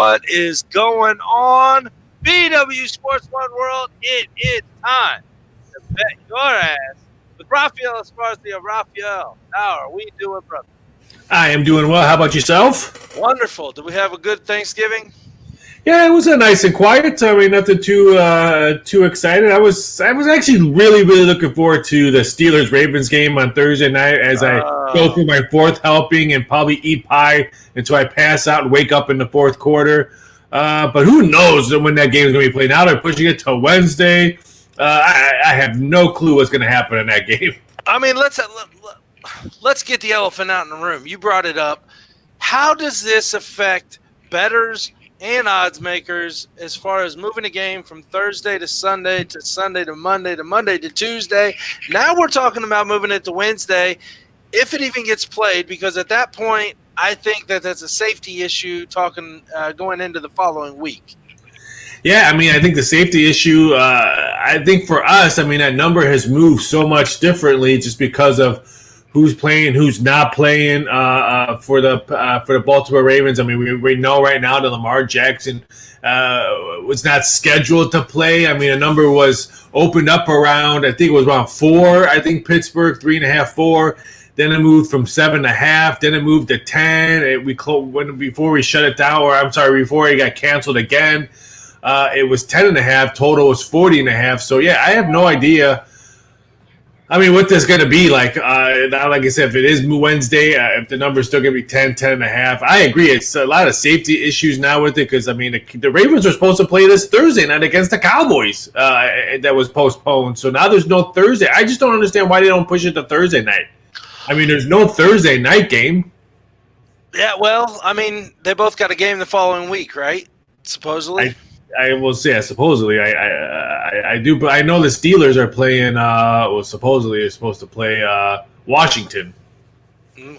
What is going on, BW Sports One World? It is time to bet your ass with Raphael Esparza. Raphael, how are we doing, brother? I am doing well. How about yourself? Wonderful. Did we have a good Thanksgiving? Yeah, it was a nice and quiet. I mean, nothing too excited. I was actually really looking forward to the Steelers-Ravens game on Thursday night as I go through my fourth helping and probably eat pie until I pass out and wake up in the fourth quarter. But who knows when that game is going to be played? Now they're pushing it to Wednesday. I have no clue what's going to happen in that game. I mean, let's get the elephant out in the room. You brought it up. How does this affect bettors and odds makers as far as moving the game from Thursday to Sunday to Monday to Tuesday? Now we're talking about moving it to Wednesday, if it even gets played, because at that point, I think that that's a safety issue going into the following week. Yeah, I mean, I think the safety issue, I think for us, I mean, that number has moved so much differently just because of who's playing, who's not playing for the Baltimore Ravens. I mean, we know right now that Lamar Jackson was not scheduled to play. I mean, a number was opened up around, I think it was around 4. I think Pittsburgh 3.5, 4. Then it moved from 7.5. Then it moved to 10. Before we shut it down, before it got canceled again, it was 10.5. Total was 40.5. So yeah, I have no idea. I mean, what this is going to be like. Like I said, if it is Wednesday, if the number is still going to be 10.5. I agree. It's a lot of safety issues now with it because, I mean, the Ravens were supposed to play this Thursday night against the Cowboys. That was postponed. So now there's no Thursday. I just don't understand why they don't push it to Thursday night. I mean, there's no Thursday night game. Yeah, well, I mean, they both got a game the following week, right? Supposedly. I will say, supposedly, I do, but I know the Steelers are playing. Supposedly, they're supposed to play Washington.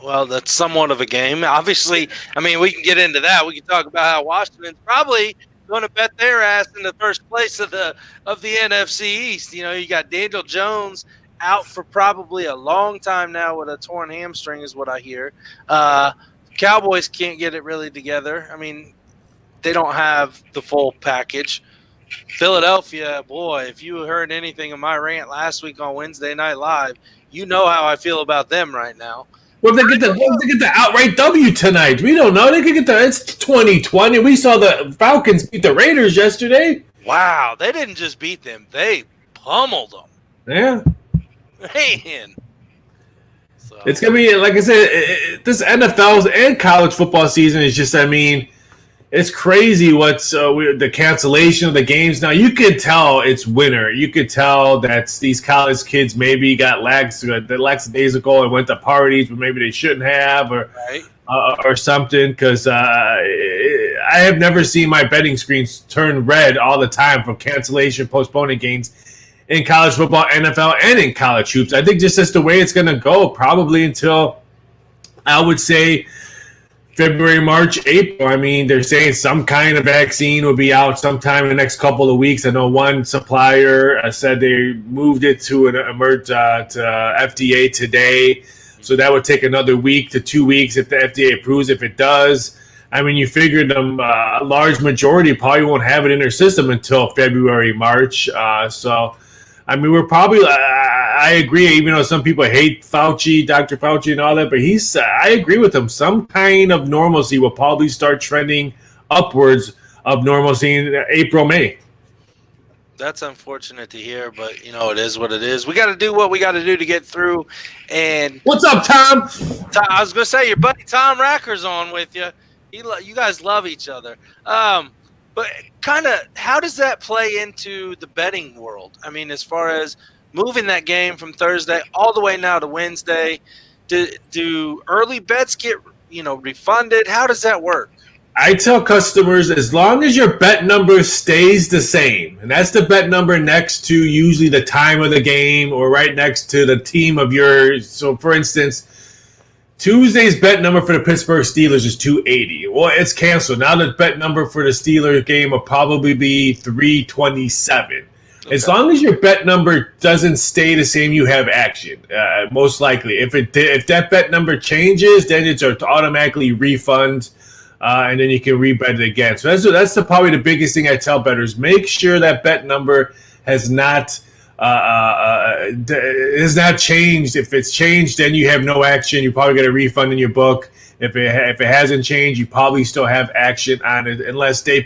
Well, that's somewhat of a game. Obviously, I mean, we can get into that. We can talk about how Washington's probably going to bet their ass in the first place of the NFC East. You know, you got Daniel Jones out for probably a long time now with a torn hamstring, is what I hear. Cowboys can't get it really together. I mean, they don't have the full package. Philadelphia, boy, if you heard anything of my rant last week on Wednesday Night Live, you know how I feel about them right now. Well, if they get the outright W tonight, we don't know. They could get it's 2020. We saw the Falcons beat the Raiders yesterday. Wow, they didn't just beat them; they pummeled them. Yeah, man. So. It's gonna be, like I said, this NFL and college football season is just, I mean, it's crazy what's the cancellation of the games. Now, you could tell it's winter. You could tell that these college kids maybe got lackadaisical and went to parties where maybe they shouldn't have or something, because I have never seen my betting screens turn red all the time from cancellation, postponing games in college football, NFL, and in college hoops. I think just that's the way it's going to go probably until, I would say, February, March, April. I mean, they're saying some kind of vaccine will be out sometime in the next couple of weeks. I know one supplier said they moved it to to FDA today. So that would take another week to 2 weeks if the FDA approves. If it does, I mean, you figure them a large majority probably won't have it in their system until February, March. So, I mean, we're probably, I agree, even though some people hate Fauci, Dr. Fauci and all that, but I agree with him. Some kind of normalcy will probably start trending upwards of normalcy in April, May. That's unfortunate to hear, but, you know, it is what it is. We got to do what we got to do to get through. And what's up, Tom? I was going to say, your buddy Tom Racker's on with you. You guys love each other. But kind of, how does that play into the betting world? I mean, as far as moving that game from Thursday all the way now to Wednesday, do early bets get, refunded? How does that work? I tell customers, as long as your bet number stays the same, and that's the bet number next to usually the time of the game or right next to the team of yours. So, for instance, Tuesday's bet number for the Pittsburgh Steelers is 280. Well, it's canceled. Now the bet number for the Steelers game will probably be 327. Okay. As long as your bet number doesn't stay the same, you have action, most likely. If that bet number changes, then it's automatically refund and then you can rebet it again. So that's probably the biggest thing I tell bettors. Make sure that bet number has not changed. If it's changed, then you have no action. You probably get a refund in your book. If it hasn't changed, you probably still have action on it unless they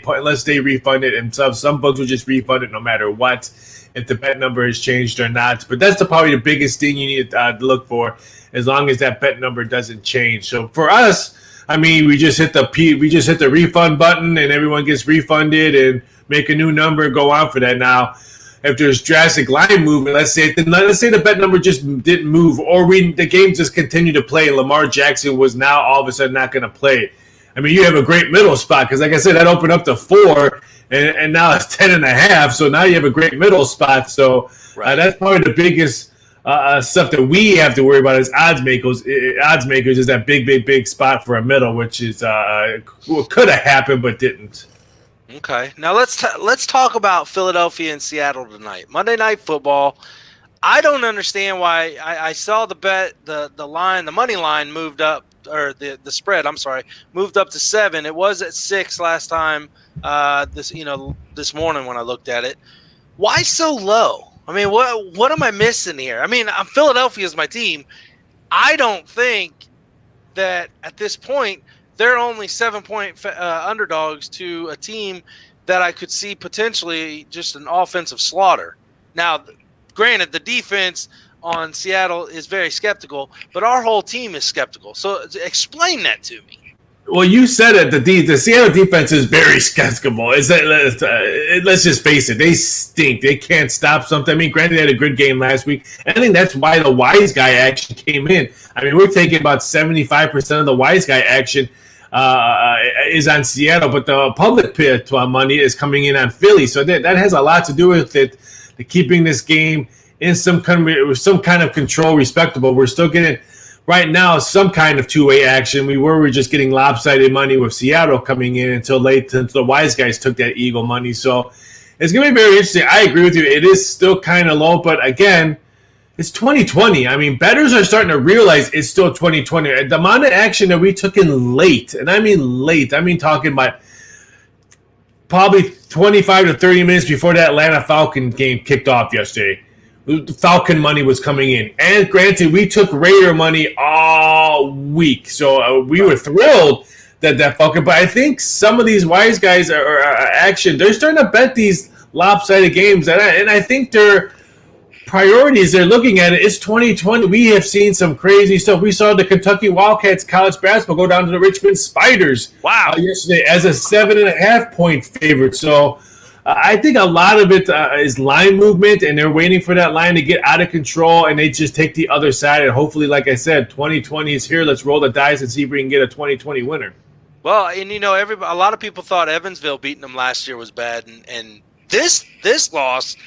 refund it. And some books will just refund it no matter what, if the bet number has changed or not. But that's probably the biggest thing you need to look for, as long as that bet number doesn't change. So for us, I mean, we just hit the refund button and everyone gets refunded and make a new number, go on for that. Now, if there's drastic line movement, let's say the bet number just didn't move, or the game just continued to play, and Lamar Jackson was now all of a sudden not going to play. I mean, you have a great middle spot because, like I said, that opened up to 4, and now it's 10.5. So now you have a great middle spot. So that's probably the biggest stuff that we have to worry about as odds makers. Odds makers is that big spot for a middle, which is could have happened but didn't. Okay, now let's talk about Philadelphia and Seattle tonight. Monday Night Football. I don't understand why I saw the bet, the line, the money line moved up, or the spread. I'm sorry, moved up to 7. It was at 6 last time. This morning when I looked at it. Why so low? I mean, what am I missing here? I mean, Philadelphia is my team. I don't think that at this point they're only 7-point underdogs to a team that I could see potentially just an offensive slaughter. Now, granted, the defense on Seattle is very skeptical, but our whole team is skeptical. So explain that to me. Well, you said it. The Seattle defense is very skeptical. Let's just face it. They stink. They can't stop something. I mean, granted, they had a good game last week. And I think that's why the wise guy action came in. I mean, we're taking about 75% of the wise guy action is on Seattle, but the public money is coming in on Philly. So that has a lot to do with it, keeping this game in some kind of control, respectable. We're still getting right now some kind of two-way action. We were just getting lopsided money with Seattle coming in until the wise guys took that Eagle money. So it's going to be very interesting. I agree with you. It is still kind of low, but again, it's 2020. I mean, bettors are starting to realize it's still 2020. The amount of action that we took in late, and I mean talking about probably 25 to 30 minutes before that Atlanta Falcon game kicked off yesterday. The Falcon money was coming in. And granted, we took Raider money all week. So we were thrilled that Falcon. But I think some of these wise guys are action. They're starting to bet these lopsided games. And I think their priorities, they're looking at it. It's 2020. We have seen some crazy stuff. We saw the Kentucky Wildcats college basketball go down to the Richmond Spiders yesterday as a 7.5-point favorite. So I think a lot of it is line movement, and they're waiting for that line to get out of control, and they just take the other side. And hopefully, like I said, 2020 is here. Let's roll the dice and see if we can get a 2020 winner. Well, and a lot of people thought Evansville beating them last year was bad, and this loss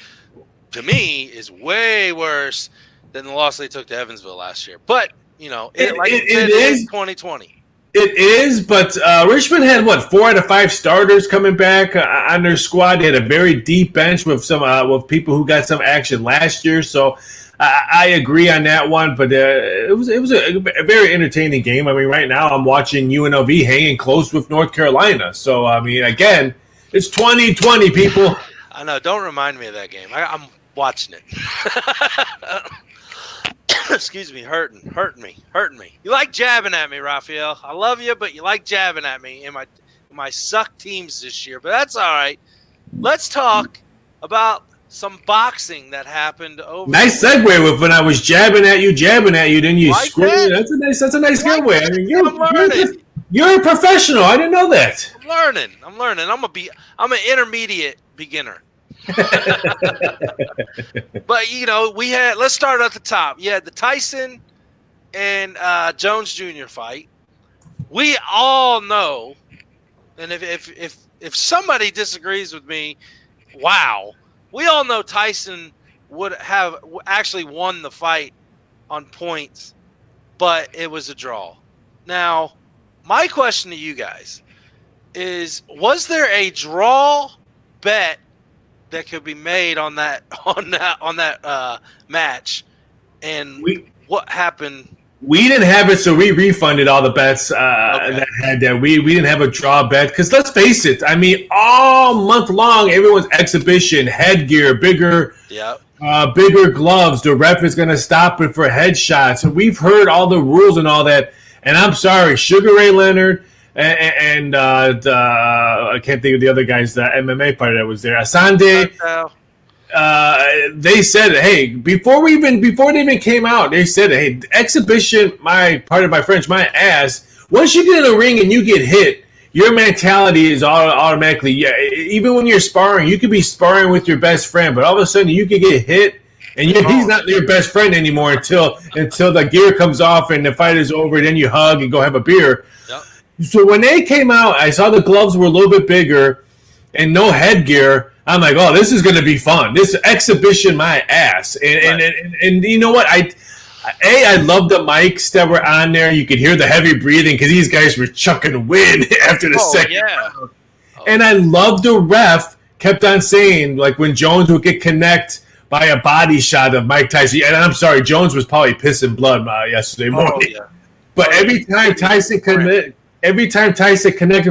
to me is way worse than the loss they took to Evansville last year. But it is 2020. It is, but Richmond had 4 out of 5 starters coming back on their squad. They had a very deep bench with some with people who got some action last year. So I agree on that one. But it was a very entertaining game. I mean, right now I'm watching UNLV hanging close with North Carolina. So I mean, again, it's 2020, people. I know. Don't remind me of that game. I'm watching it. Excuse me, hurting me. You like jabbing at me, Raphael. I love you, but you like jabbing at me in my suck teams this year. But that's all right. Let's talk about some boxing that happened over. Nice segue with when I was jabbing at you, then you like scream. That? That's a nice segue. I mean, you're a professional. I didn't know that. I'm learning. I'm an intermediate beginner. But let's start at the top. You had the Tyson and Jones Jr. fight. We all know, and if somebody disagrees with me, wow, we all know Tyson would have actually won the fight on points, but it was a draw. Now, my question to you guys is: was there a draw bet that could be made on that match, and what happened? We didn't have it, so we refunded all the bets that had that. We didn't have a draw bet because let's face it. I mean, all month long, everyone's exhibition, headgear, bigger gloves. The ref is going to stop it for headshots. And we've heard all the rules and all that. And I'm sorry, Sugar Ray Leonard and I can't think of the other guys, the MMA fighter that was there, Asante. They said, hey, before they even came out, they said, hey, exhibition, my French, my ass. Once you get in the ring and you get hit, your mentality is automatically, even when you're sparring, you could be sparring with your best friend, but all of a sudden you could get hit, and he's not your best friend anymore until the gear comes off and the fight is over, then you hug and go have a beer. Yep. So when they came out, I saw the gloves were a little bit bigger and no headgear. I'm like, oh, this is going to be fun. This exhibition, my ass. And you know what? I love the mics that were on there. You could hear the heavy breathing because these guys were chucking wind after the second round. And I love the ref kept on saying, like, when Jones would get connect by a body shot of Mike Tyson. And I'm sorry, Jones was probably pissing blood yesterday morning. But every time Tyson connected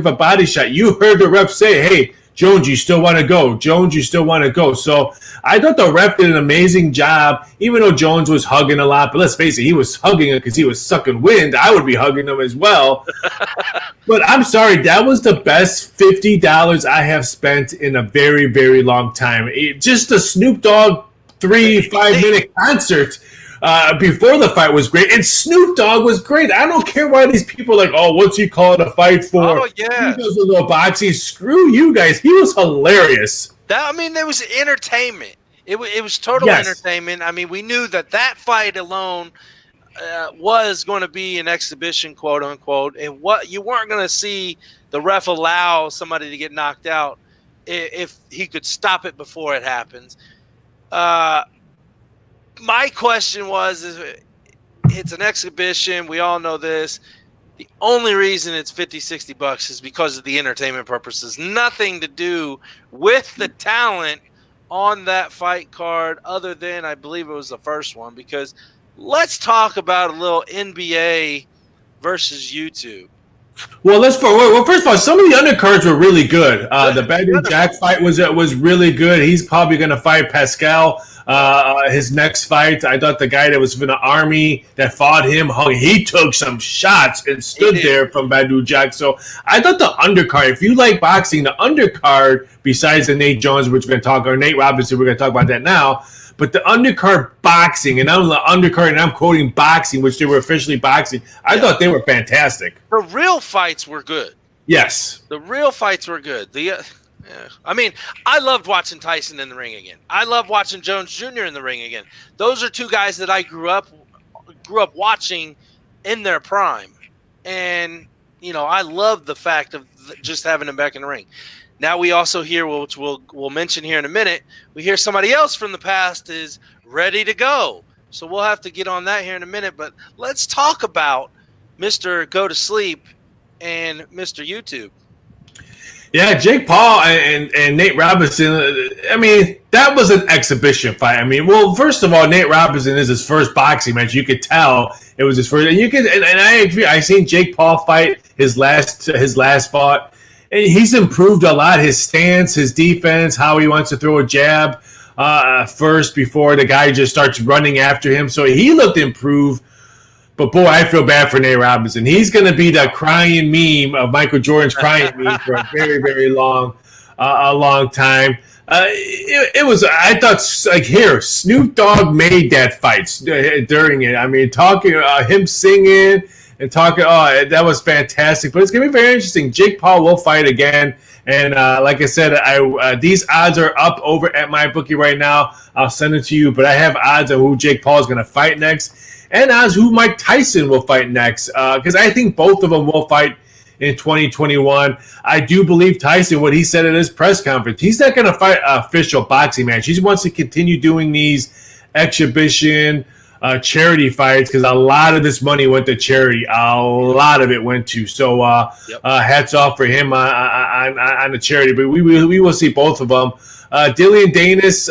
with a body shot, you heard the ref say, hey, Jones, you still want to go. Jones, you still want to go. So I thought the ref did an amazing job, even though Jones was hugging a lot. But let's face it, he was hugging it because he was sucking wind. I would be hugging him as well. But I'm sorry, that was the best $50 I have spent in a very, very long time. Just a Snoop Dogg 3-5-minute concert before the fight was great. And Snoop Dogg was great. I don't care why these people are like, oh, what's he call it a fight for? Oh, yeah. He does a little boxing. Screw you guys. He was hilarious. There was entertainment. It was total entertainment. I mean, we knew that fight alone was going to be an exhibition, quote unquote, and what you weren't going to see the ref allow somebody to get knocked out if he could stop it before it happens. My question is it's an exhibition. We all know this. The only reason it's $50-$60 is because of the entertainment purposes. Nothing to do with the talent on that fight card other than I believe it was the first one. Because let's talk about a little NBA versus YouTube. Well, first of all, some of the undercards were really good. The Badu Jack fight was really good. He's probably going to fight Pascal. His next fight, I thought the guy that was from the Army that fought him, he took some shots and stood there from Badu Jack. So I thought the undercard, if you like boxing, the undercard, besides the Nate Jones, which we're going to talk, or Nate Robinson, we're going to talk about that now. But the undercard boxing, and I'm the undercard, and I'm quoting boxing, which they were officially boxing. I thought they were fantastic. The real fights were good. Yes, the real fights were good. I mean, I loved watching Tyson in the ring again. I love watching Jones Jr. in the ring again. Those are two guys that I grew up watching in their prime, and I love the fact of just having them back in the ring. Now we also hear, which we'll mention here in a minute, we hear somebody else from the past is ready to go. So we'll have to get on that here in a minute. But let's talk about Mr. Go to Sleep and Mr. YouTube. Yeah, Jake Paul and Nate Robinson, I mean, that was an exhibition fight. I mean, well, first of all, Nate Robinson is his first boxing match. You could tell it was his first. And I agree. I seen Jake Paul fight his last fight. And he's improved a lot. His stance, his defense, how he wants to throw a jab first before the guy just starts running after him. So he looked improved. But, boy, I feel bad for Nate Robinson. He's going to be the crying meme of Michael Jordan's crying meme for a very, very long time. It was, I thought, like, here, Snoop Dogg made that fight during it. I mean, talking, him singing and talking, that was fantastic. But it's going to be very interesting. Jake Paul will fight again. And like I said, these odds are up over at MyBookie right now. I'll send it to you. But I have odds on who Jake Paul is going to fight next. And as who Mike Tyson will fight next, because I think both of them will fight in 2021. I do believe Tyson, what he said at his press conference, he's not going to fight an official boxing match. He wants to continue doing these exhibition charity fights because a lot of this money went to charity. A lot of it went to. So hats off for him on the charity. But we will see both of them Dillian Danis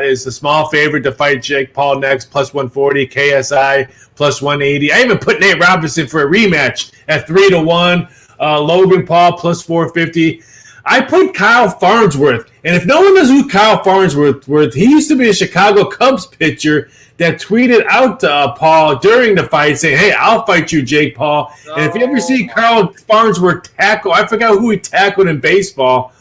is a small favorite to fight Jake Paul next, plus 140. KSI plus 180. I even put Nate Robinson for a rematch at 3-1. Logan Paul plus 450. I put Kyle Farnsworth, and if no one knows who Kyle Farnsworth was, he used to be a Chicago Cubs pitcher that tweeted out to Paul during the fight saying, "Hey, I'll fight you, Jake Paul." And if you ever see Kyle Farnsworth tackle, I forgot who he tackled in baseball,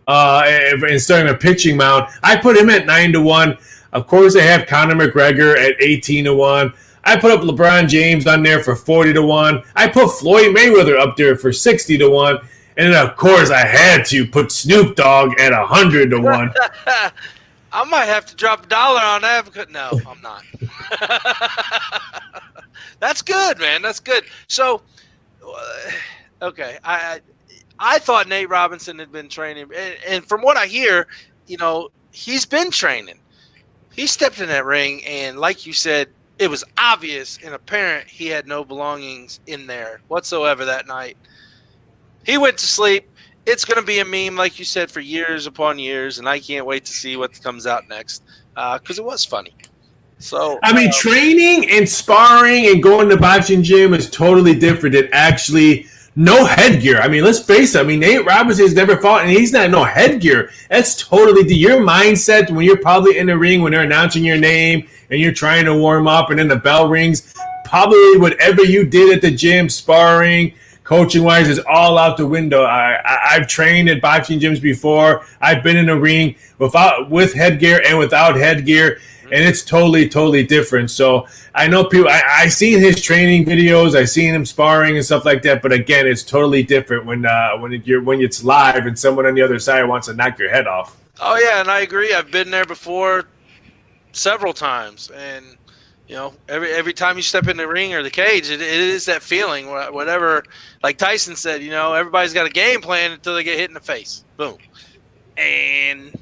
and starting a pitching mound, I put him at 9-1. Of course, I have Conor McGregor at 18-1. I put up LeBron James on there for 40-1. I put Floyd Mayweather up there for 60-1. And then, of course, I had to put Snoop Dogg at 100-1. I might have to drop $1 on that. No, I'm not. That's good, man. That's good. So, okay, I thought Nate Robinson had been training, and from what I hear, he's been training. He stepped in that ring, and like you said, it was obvious and apparent he had no belongings in there whatsoever that night. He went to sleep. It's going to be a meme, like you said, for years upon years, and I can't wait to see what comes out next because it was funny. So I mean, training and sparring and going to boxing gym is totally different than actually no headgear. I mean, let's face it. I mean, Nate Robinson has never fought, and he's not no headgear. That's totally your mindset when you're probably in the ring when they're announcing your name and you're trying to warm up, and then the bell rings. Probably whatever you did at the gym, sparring, coaching-wise, is all out the window. I've trained at boxing gyms before. I've been in a ring with headgear and without headgear, and it's totally, totally different. So I know people. I seen his training videos. I seen him sparring and stuff like that. But again, it's totally different when it's live and someone on the other side wants to knock your head off. Oh yeah, and I agree. I've been there before several times, and every time you step in the ring or the cage, it is that feeling. Whatever, like Tyson said, everybody's got a game plan until they get hit in the face. Boom, and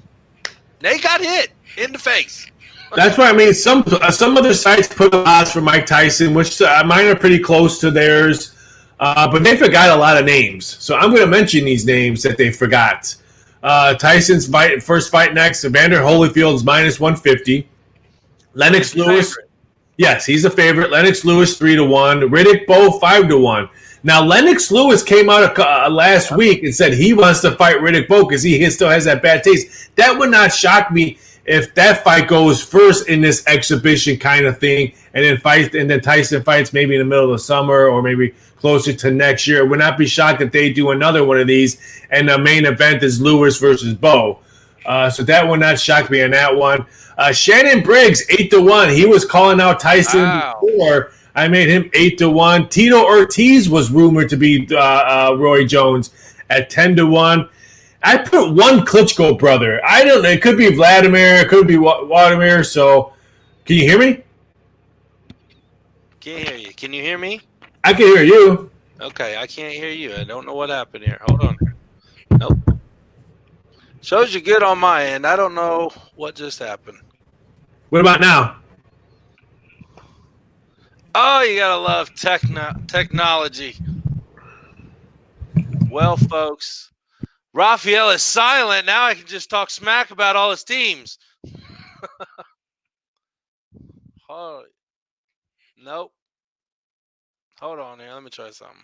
they got hit in the face. That's why I mean some other sites put odds for Mike Tyson, which mine are pretty close to theirs, but they forgot a lot of names. So I'm going to mention these names that they forgot. Tyson's first fight next. Evander Holyfield's minus 150. Lennox Lewis. Favorite. Yes, he's a favorite. Lennox Lewis 3-1. Riddick Bowe 5-1. Now Lennox Lewis came out last week and said he wants to fight Riddick Bowe because he still has that bad taste. That would not shock me if that fight goes first in this exhibition kind of thing, and then Tyson fights maybe in the middle of the summer or maybe closer to next year. It would not be shocked if they do another one of these, and the main event is Lewis versus Bowe. So that would not shock me on that one. Shannon Briggs 8-1. He was calling out Tyson before. I made him 8-1. Tito Ortiz was rumored to be Roy Jones at 10-1. I put one Klitschko brother. I don't know. It could be Vladimir. It could be Vladimir. So, can you hear me? Can't hear you. Can you hear me? I can hear you. Okay, I can't hear you. I don't know what happened here. Hold on. Nope. Shows you good on my end. I don't know what just happened. What about now? Oh, you gotta love technology. Well, folks, Raphael is silent. Now I can just talk smack about all his teams. Nope. Hold on here. Let me try something.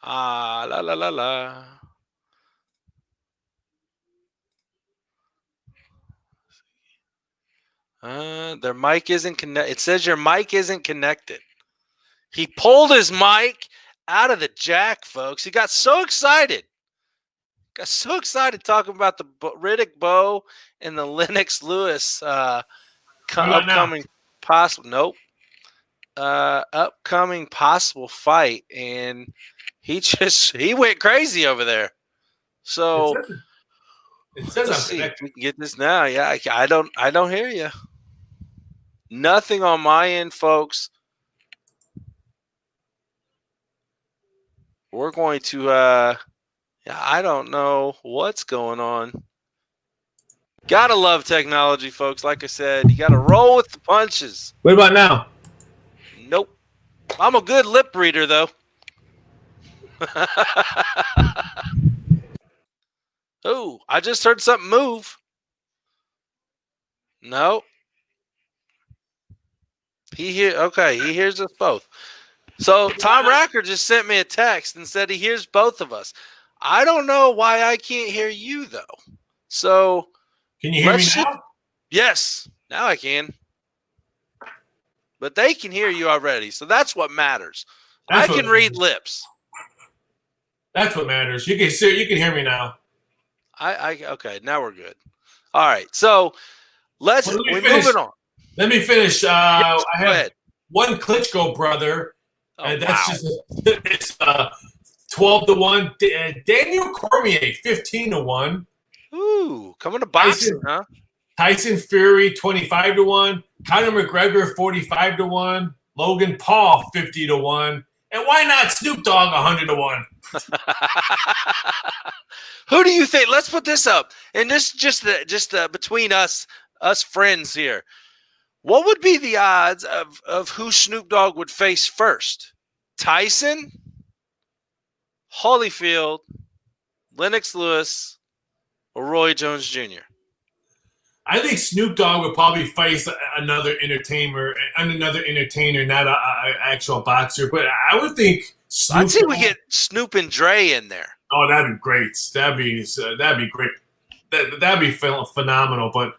La la la la. Their mic isn't connected. It says your mic isn't connected. He pulled his mic out of the jack, folks. He got so excited. Talking about the Riddick Bowe and the Lennox Lewis upcoming possible. Upcoming possible fight, and he went crazy over there. So it says let's see if we can get this now. Yeah, I don't hear you. Nothing on my end, folks. We're going to I don't know what's going on. Gotta love technology, folks. Like I said, you gotta roll with the punches. What about now? Nope. I'm a good lip reader, though. Oh, I just heard something move. No. He hears us both. So Tom Racker just sent me a text and said he hears both of us. I don't know why I can't hear you though. So Can you hear me now? Yes, now I can. But they can hear you already, so that's what matters. I can read lips. That's what matters. You can hear me now. Okay, now we're good. All right, so we're moving on. Let me finish. Yes, I have one Klitschko brother. And that's it's 12-1. Daniel Cormier 15-1. Ooh, coming to boxing, huh? Tyson Fury 25-1. Conor McGregor 45-1. Logan Paul 50-1. And why not Snoop Dogg 100-1? Who do you think? Let's put this up, and this just between us friends here. What would be the odds of who Snoop Dogg would face first? Tyson, Holyfield, Lennox Lewis, or Roy Jones Jr.? I think Snoop Dogg would probably face another entertainer, not an actual boxer. But I would think I'd say we get Snoop and Dre in there. Oh, that'd be great. That'd be great. That'd be phenomenal. But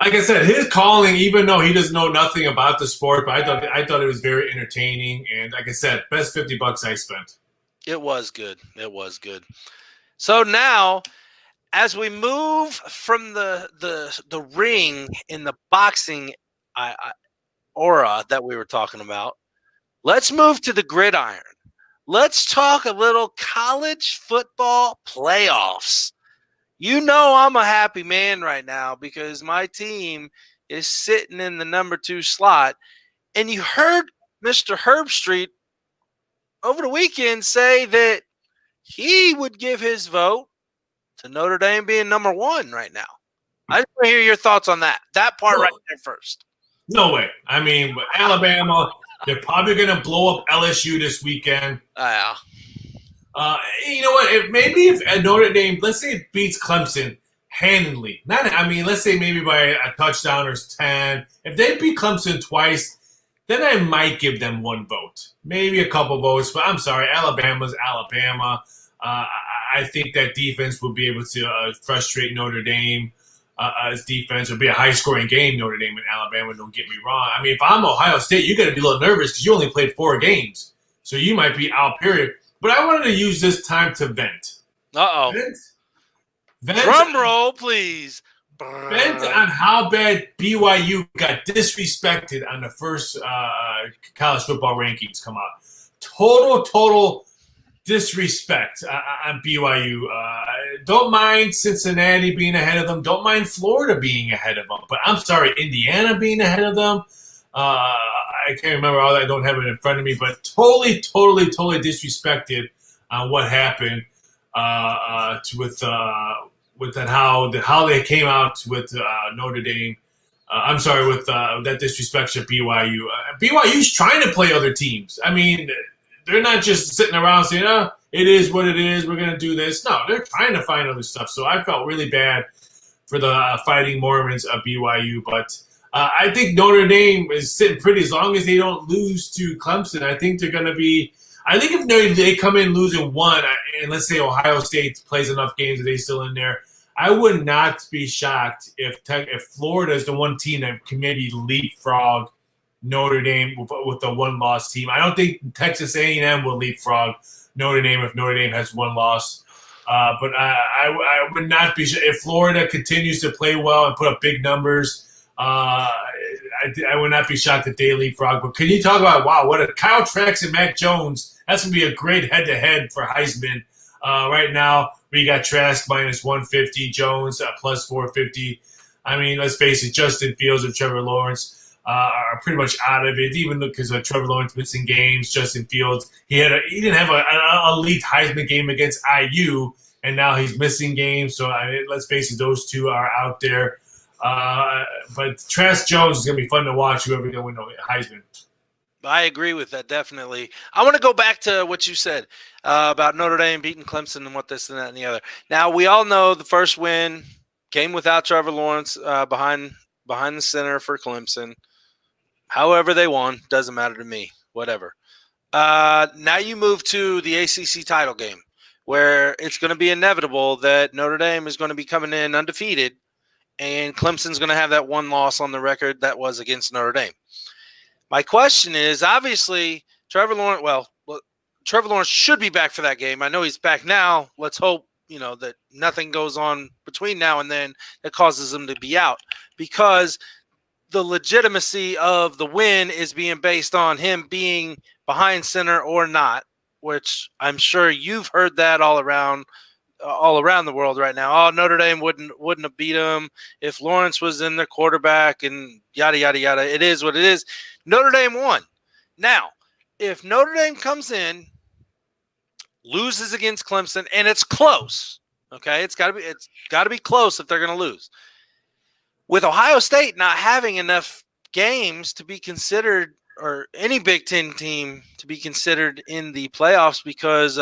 like I said, his calling, even though he doesn't know nothing about the sport, but I thought it was very entertaining. And like I said, best $50 I spent. It was good. It was good. So now, as we move from the ring in the boxing aura that we were talking about, let's move to the gridiron. Let's talk a little college football playoffs. You know I'm a happy man right now because my team is sitting in the number 2 slot. And you heard Mr. Herbstreit over the weekend say that he would give his vote to Notre Dame being number 1 right now. I just want to hear your thoughts on that. That part right there first. No way. I mean, but Alabama, they're probably going to blow up LSU this weekend. Yeah. You know what? If Notre Dame, let's say it beats Clemson handily. Let's say maybe by a touchdown or 10. If they beat Clemson twice, then I might give them 1 vote. Maybe a couple votes. But I'm sorry, Alabama's Alabama. I think that defense will be able to frustrate Notre Dame. As defense, it'll be a high-scoring game, Notre Dame and Alabama, don't get me wrong. I mean, if I'm Ohio State, you got to be a little nervous because you only played 4 games. So you might be out, period. But I wanted to use this time to vent. Uh-oh. Vent Drum roll, please. Vent on how bad BYU got disrespected on the first college football rankings come out. Total disrespect on BYU. Don't mind Cincinnati being ahead of them. Don't mind Florida being ahead of them. But I'm sorry, Indiana being ahead of them. I can't remember all that. I don't have it in front of me. But totally disrespected on what happened with that how they came out with Notre Dame. I'm sorry, with that disrespect to BYU. BYU's trying to play other teams. I mean, they're not just sitting around saying, "Oh, it is what it is. We're going to do this." No, they're trying to find other stuff. So I felt really bad for the Fighting Mormons of BYU. But I think Notre Dame is sitting pretty as long as they don't lose to Clemson. I think they're going to be – I think if they come in losing 1, and let's say Ohio State plays enough games that they're still in there, I would not be shocked if Florida is the one team that can maybe leapfrog Notre Dame with the 1-loss team. I don't think Texas A&M will leapfrog Notre Dame if Notre Dame has 1 loss. But I would not be – if Florida continues to play well and put up big numbers, I would not be shocked if they leapfrog. But can you talk about, wow, what a Kyle Trask and Mac Jones, that's going to be a great head-to-head for Heisman. Right now, we got Trask minus 150, Jones plus 450. I mean, let's face it, Justin Fields and Trevor Lawrence are pretty much out of it, even because Trevor Lawrence missing games. Justin Fields, he didn't have an elite Heisman game against IU, and now he's missing games. So let's face it, those two are out there. But Trask Jones is going to be fun to watch, whoever going to win Heisman. I agree with that, definitely. I want to go back to what you said about Notre Dame beating Clemson and what this and that and the other. Now, we all know the first win came without Trevor Lawrence behind the center for Clemson. However they won, doesn't matter to me. Whatever. Now you move to the ACC title game, where it's going to be inevitable that Notre Dame is going to be coming in undefeated, and Clemson's going to have that one loss on the record that was against Notre Dame. My question is, obviously, Trevor Lawrence. Well, Trevor Lawrence should be back for that game. I know he's back now. Let's hope that nothing goes on between now and then that causes him to be out, because the legitimacy of the win is being based on him being behind center or not, which I'm sure you've heard that all around the world right now. Oh, Notre Dame wouldn't have beat him if Lawrence was in the quarterback and yada, yada, yada. It is what it is. Notre Dame won. Now, if Notre Dame comes in, loses against Clemson, and it's close, okay, it's got to be close if they're going to lose. With Ohio State not having enough games to be considered, or any Big Ten team to be considered in the playoffs, because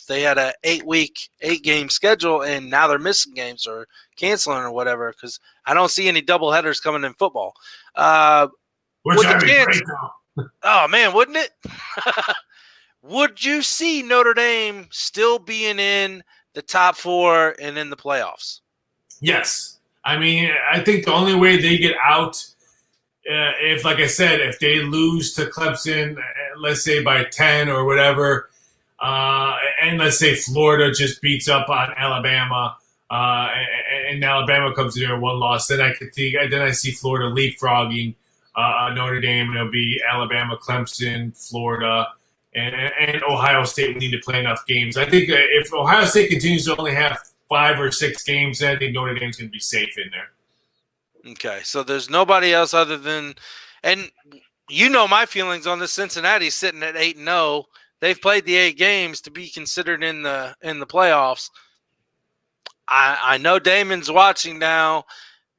they had a 8-game schedule and now they're missing games or canceling or whatever, because I don't see any double headers coming in football. Which would be great, though. Oh, man, wouldn't it? Would you see Notre Dame still being in the top 4 and in the playoffs? Yes. I mean, I think the only way they get out, if, like I said, if they lose to Clemson, let's say by 10 or whatever, and let's say Florida just beats up on Alabama, and Alabama comes in there one loss, then I see Florida leapfrogging Notre Dame, and it'll be Alabama, Clemson, Florida, and Ohio State will need to play enough games. I think if Ohio State continues to only have 5 or 6 games, then I think Notre Dame's going to be safe in there. Okay, so there's nobody else other than, and my feelings on this. Cincinnati sitting at 8-0. They've played the 8 games to be considered in the playoffs. I know Damon's watching now,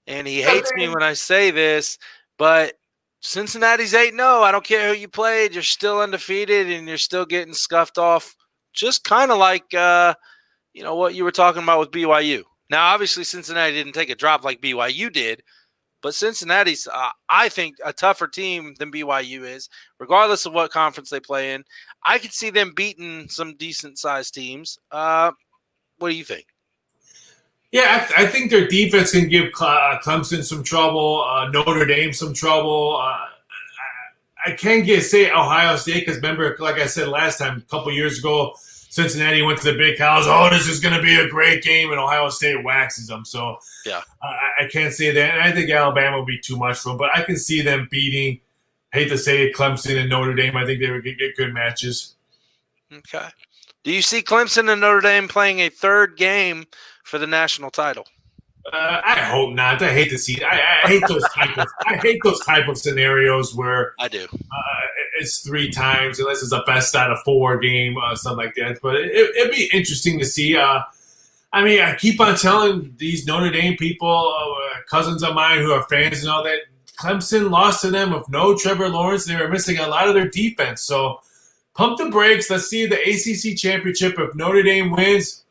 and he hates me when I say this, but Cincinnati's 8-0. I don't care who you played. You're still undefeated, and you're still getting scuffed off, just kind of like what you were talking about with BYU. Now, obviously, Cincinnati didn't take a drop like BYU did, but Cincinnati's, I think, a tougher team than BYU is, regardless of what conference they play in. I could see them beating some decent-sized teams. What do you think? Yeah, I think their defense can give Clemson some trouble, Notre Dame some trouble. I can't say Ohio State because, remember, like I said last time, a couple years ago, Cincinnati went to the Big House. Oh, this is going to be a great game, and Ohio State waxes them. So yeah, I can't say that. And I think Alabama will be too much for them, but I can see them beating, hate to say it, Clemson and Notre Dame. I think they would get good matches. Okay. Do you see Clemson and Notre Dame playing a third game for the national title? I hope not. I hate to see. I hate those type of scenarios where I do. It's 3 times unless it's a best out of 4 game, something like that. But it'd be interesting to see. I mean, I keep on telling these Notre Dame people, cousins of mine who are fans and all that, Clemson lost to them with no Trevor Lawrence. They were missing a lot of their defense. So pump the brakes. Let's see the ACC championship. If Notre Dame wins,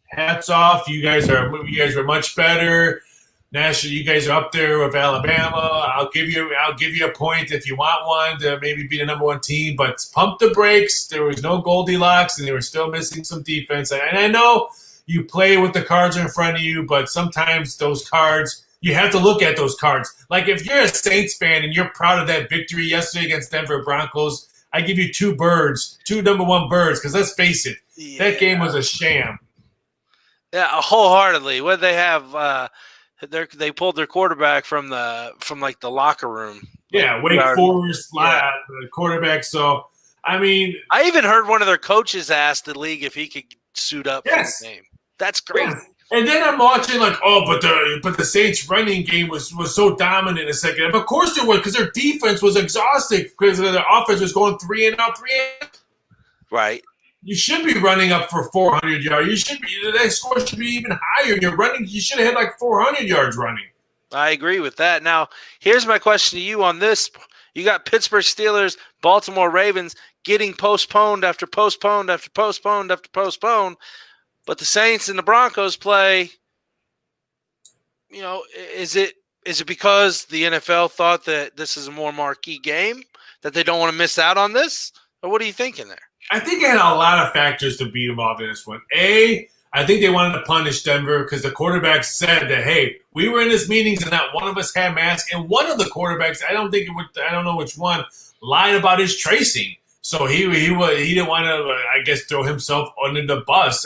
hats off. You guys are much better. National, you guys are up there with Alabama. I'll give you a point if you want one to maybe be the number 1 team. But pump the brakes. There was no Goldilocks, and they were still missing some defense. And I know you play with the cards in front of you, but sometimes those cards, you have to look at those cards. Like if you're a Saints fan and you're proud of that victory yesterday against Denver Broncos, I give you 2 birds, 2 number 1 birds, because let's face it, that game was a sham. Yeah, wholeheartedly. What they have, they pulled their quarterback from the locker room. Yeah, Wake Forest quarterback. So I mean, I even heard one of their coaches ask the league if he could suit up for the game. That's crazy. Yes. And then I'm watching like, but the Saints running game was so dominant in a second. And of course it was, because their defense was exhausted because their offense was going 3 and out, 3 and out. Right. You should be running up for 400 yards. That score should be even higher. You're running. You should have had like 400 yards running. I agree with that. Now, here's my question to you on this. You got Pittsburgh Steelers, Baltimore Ravens getting postponed after postponed after postponed after postponed. But the Saints and the Broncos play, is it because the NFL thought that this is a more marquee game, that they don't want to miss out on this? Or what are you thinking there? I think it had a lot of factors to be involved in this one. I think they wanted to punish Denver because the quarterback said that, hey, we were in this meetings and not one of us had masks. And one of the quarterbacks, I don't know which one, lied about his tracing. So he didn't want to, I guess, throw himself under the bus.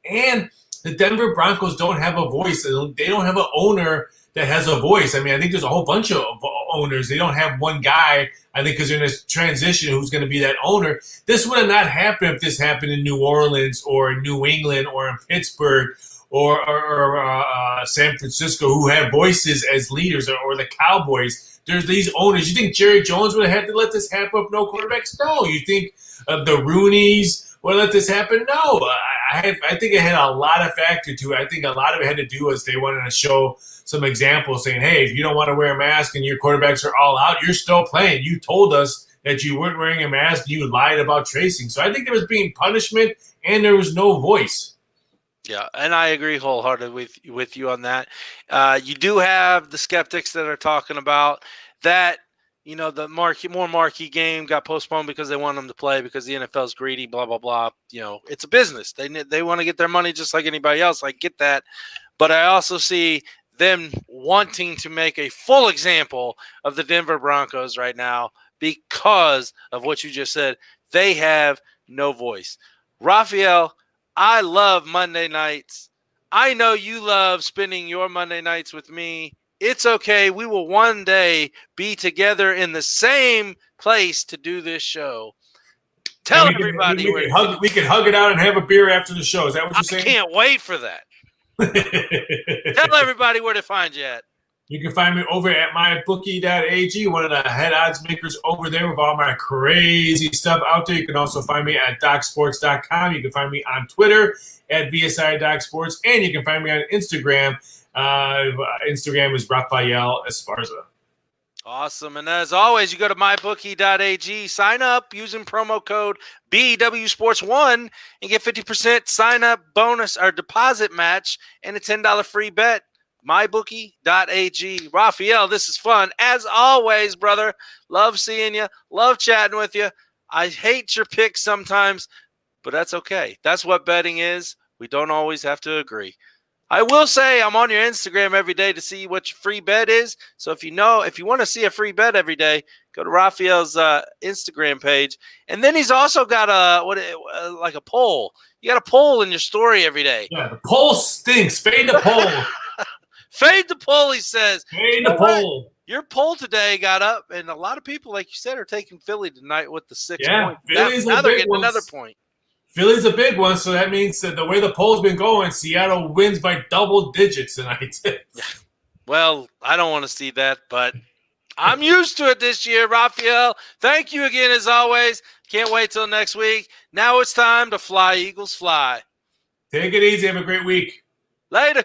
And the Denver Broncos don't have a voice. They don't have an owner that has a voice. I mean, I think there's a whole bunch of owners. They don't have one guy, I think, because they're in this transition who's going to be that owner. This would have not happened if this happened in New Orleans or in New England or in Pittsburgh or San Francisco, who have voices as leaders, or the Cowboys. There's these owners. You think Jerry Jones would have had to let this happen with no quarterbacks? No. You think the Rooneys would let this happen? No. I think it had a lot of factor to it. I think a lot of it had to do with they wanted to show some examples saying, hey, if you don't want to wear a mask and your quarterbacks are all out, you're still playing. You told us that you weren't wearing a mask. You lied about tracing. So I think there was being punishment and there was no voice. Yeah, and I agree wholeheartedly with you on that. You do have the skeptics that are talking about that, the more marquee game got postponed because they want them to play because the NFL's greedy, blah, blah, blah. It's a business. They want to get their money just like anybody else. I get that. But I also see them wanting to make a full example of the Denver Broncos right now because of what you just said. They have no voice. Raphael, I love Monday nights. I know you love spending your Monday nights with me. It's okay. We will one day be together in the same place to do this show. Tell everybody. We can hug it out and have a beer after the show. Is that what you're saying? I can't wait for that. Tell everybody where to find you at. You can find me over at mybookie.ag, one of the head odds makers over there with all my crazy stuff out there. You can also find me at docsports.com. You can find me on Twitter at VSI DocSports, and you can find me on Instagram. Instagram is Raphael Esparza. Awesome. And as always, you go to mybookie.ag, sign up using promo code BWSports1 and get 50% sign up bonus or deposit match and a $10 free bet. mybookie.ag. Raphael, this is fun. As always, brother, love seeing you. Love chatting with you. I hate your picks sometimes, but that's okay. That's what betting is. We don't always have to agree. I will say I'm on your Instagram every day to see what your free bet is. So if you want to see a free bet every day, go to Raphael's Instagram page. And then he's also got a poll. You got a poll in your story every day. Yeah, the poll stinks. Fade the poll. Fade the poll, he says. Fade the poll. Your poll today got up, and a lot of people, like you said, are taking Philly tonight with the 6 points. Now they're getting another point. Philly's a big one, so that means that the way the poll's been going, Seattle wins by double digits tonight. Well, I don't want to see that, but I'm used to it this year, Raphael. Thank you again, as always. Can't wait till next week. Now it's time to fly, Eagles, fly. Take it easy. Have a great week. Later.